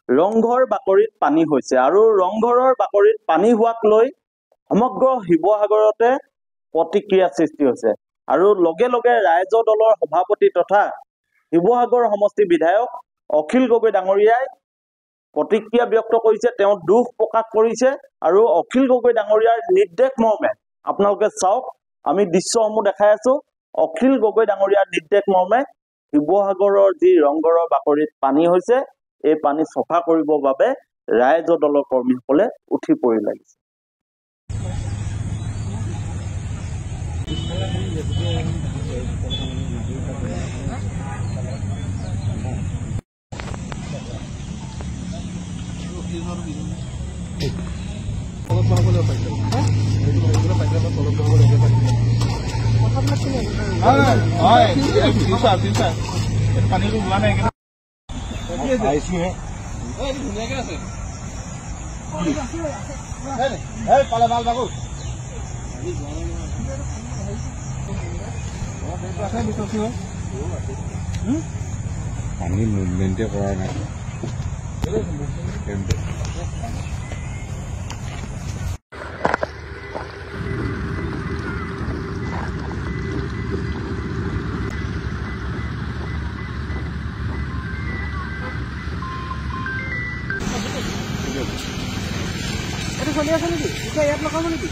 ৰংঘৰ বাকৰিত পানী হৈছে আৰু ৰংঘৰৰ বাকৰিত পানী হোৱাক লৈ সমগ্ৰ শিৱসাগৰতে প্ৰতিক্ৰিয়া সৃষ্টি হৈছে আৰু লগে লগে ৰাইজ দলৰ সভাপতি তথা শিৱসাগৰ সমষ্টি বিধায়ক অখিল গগৈ ডাঙৰীয়াই প্ৰতিক্ৰিয়া ব্যক্ত কৰিছে তেওঁ দুখ প্ৰকাশ কৰিছে আৰু অখিল গগৈ ডাঙৰীয়াৰ নিৰ্দেশ মৰ্মে আপোনালোকে চাওক আমি দৃশ্যসমূহ দেখাই আছো অখিল গগৈ ডাঙৰীয়াৰ নিৰ্দেশ মৰ্মে শিৱসাগৰৰ যি ৰংঘৰৰ বাকৰিত পানী হৈছে এই পানী সফা কৰিবৰ বাবে ৰাইজ দলৰ কৰ্মীসকলে উঠি পৰি লাগিছে পানী মুভমেণ্টে কৰা নাই চলি আছে নেকি এতিয়া ইয়াত লগাব নেকি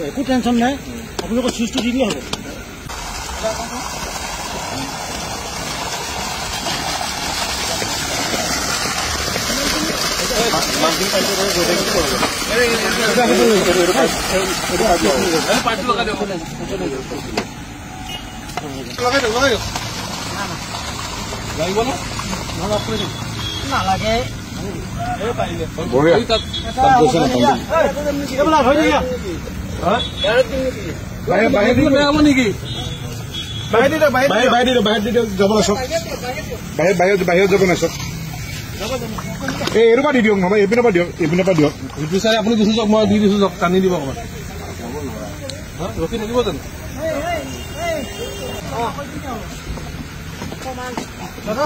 একো টেনশ্যন নাই আপোনালোকৰ চুইচটো দি দিলে হ'ব নালাগে বাহিৰত যাব নাই চব এইটো পৰা দি দিয়ক নহয় এইপিনৰ পৰা দিয়ক এইপিনৰ পৰা দিয়ক বিচাৰে আপুনি গুচি যাওক মই দি দিছো যাওক টানি দিব অকণমান ৰখি থাকিব জানো দাদা